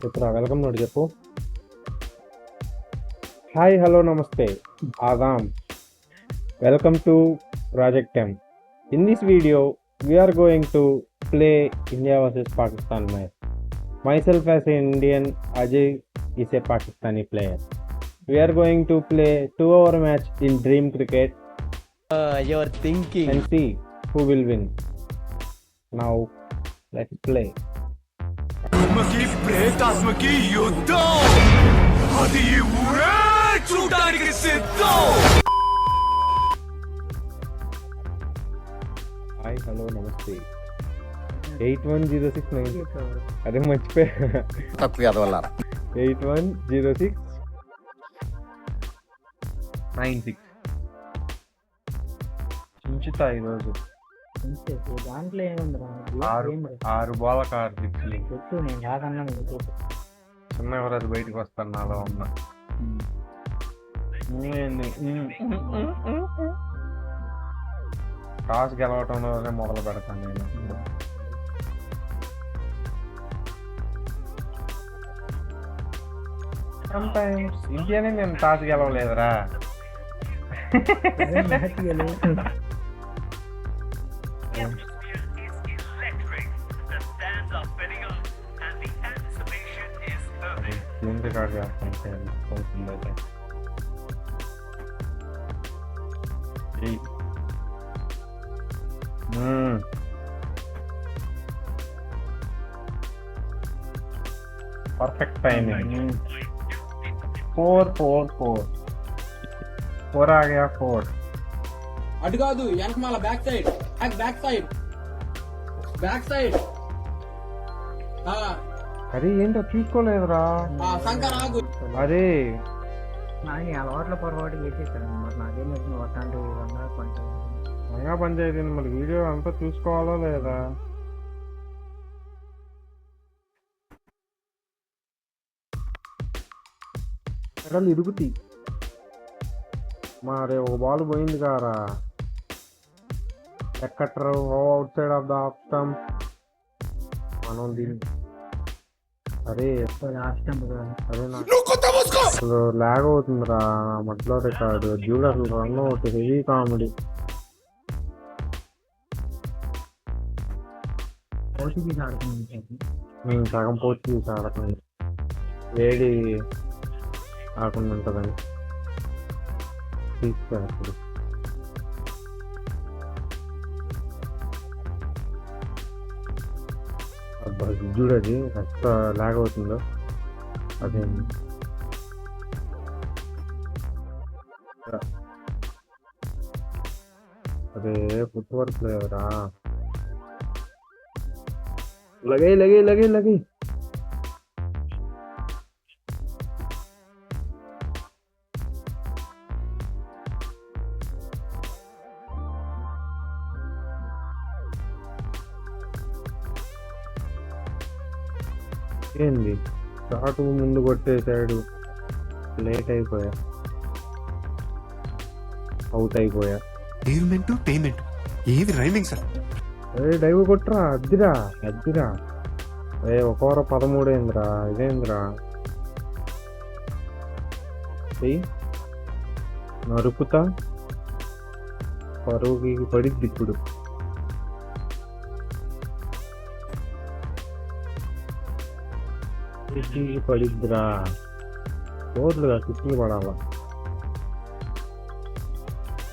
చెప్పురా వెల్కమ్ నోటి చెప్పు. హాయ్ హలో నమస్తే Adam. Welcome to Project M. In this video we are going to play India versus Pakistan match. Myself as an Indian, Ajay is a Pakistani player. We are going to play 2-hour match in Dream Cricket You're thinking. and see who will win. Now let's play. ఆత్మకి ప్రేతాత్మకి యుద్ధం అది ఈ ఊరే చూడడానికి సిద్ధం. Hi hello నమస్తే 8106 అదే మర్చిపోయా. తక్కువ చదవాల 810696 చించుతా ఈరోజు దాంట్లో ఏముందిరా ఆరు బాలక 6 సిక్స్లు. చెప్పు, నేను కాదన్నా చిన్న ఎవరది బయటకు వస్తాను నాలో ఉన్న టాస్ గెలవటంలోనే మొదలు పెడతాను నేను. సమ్టైమ్స్ ఇండియానే నేను టాస్ గెలవలేదురా. ఏం రికార్డ్ చేస్తాను అవుతుందైతే. Perfect timing. 4 आ गया 4. అటు కాదు వెనకమాల బ్యాక్ సైడ్ బ్యాక్ సైడ్ అరే ఏంటో తీసుకోలేదురా. శంకర్ ఆగు. అరే నాకు అలవాట్ల పొరపాటు చేసేసాను. మరి నాకేం వచ్చింది వస్తాంటే కొంచెం మంగా పంచాయతీ మరి వీడియో అంతా చూసుకోవాలో లేదా. ఎడలు ఇరుగుతాయి. మరి ఒక బాల్ పోయింది కారా. ఎక్కట్రు outside of the off stump. మనం దీన్ని అరే అరే అసలు లాగ్ అవుతుందిరా నా మధ్యలో రికార్డు. చూడు అసలు run out heavy comedy. Portuguese ఆడుతున్నాను. సగం పోర్చుగీస్ ఆడకండి వేడి ఆకుండా ఉంటుందని తీసుకెళ్ళప్పుడు. అబ్బా చూడది ఎంత లాగ్ అవుతుందో. అదే అదే ఫుట్ వర్క్ లేవరా. లగే లగే లగే లగే ఏంది షాట్ ముందు కొట్టేశాడు. లేట్ అయిపోయా, అవుట్ అయిపోయా. పేమెంట్ ఏది రైమింగ్ సార్? అరే డైవ్ కొట్టరా. అద్దిరా అద్దిరా. అరే ఒక ఓవర్ 13 అయిందిరా. ఇదేందిరా నరుకుతా. పరుగుకి పడిద్ది ఇప్పుడు. పడిద్దిరా. ఓట్లుగా సిక్స్లు పడాలా.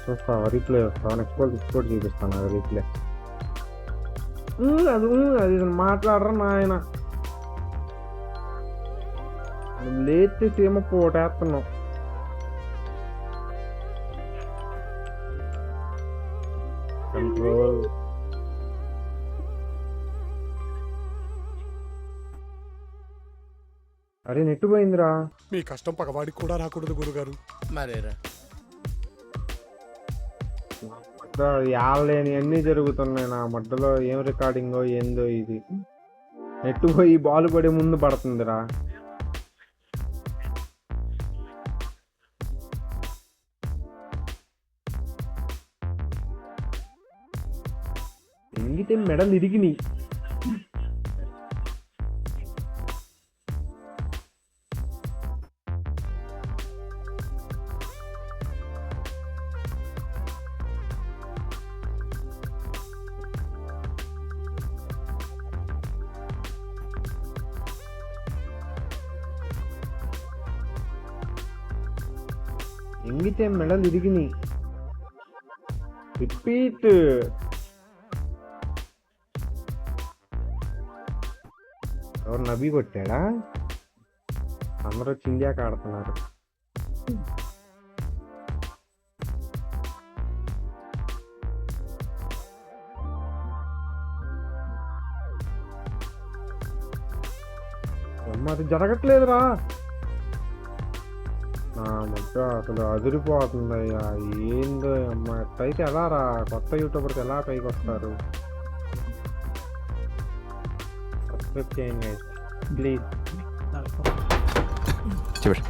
చూస్తావా రీప్లే వస్తావా? నెక్స్ట్ బాల్ కూడా చూపిస్తాను రీప్లే. అది అది మాట్లాడరా నాయన. లేట్ చేసి ఏమో పోటేస్తున్నావు. కంట్రోల్. అరే నెట్టు పోయిందిరా. మీ కష్టం పగవాడికి కూడా రాకూడదు గురుగారు. మరేరా యావలేని అన్నీ జరుగుతున్నాయి నా మధ్యలో. ఏం రికార్డింగో ఏందో ఇది. నెట్టు పోయి బాల్ పడే ముందు పడుతుందిరా. ఎంగితే మెడలు ఇరిగినాయి. ఎంగితే మెడలు ఇరిగినాయి. రిపీట్. ఎవరు నబీ కొట్టాడా? అందరూ వచ్చి ఇండియాకి ఆడుతున్నారు. అమ్మ అది జరగట్లేదురా. నా మధ్య అసలు అదిరిపోతుంది అయ్యా. ఏందో అమ్మ ఎట్టయితే ఎలా రా, కొత్త యూట్యూబర్కి ఎలా పైకి వస్తారు? సబ్స్క్రైబ్ చేయండి ప్లీజ్. చూడు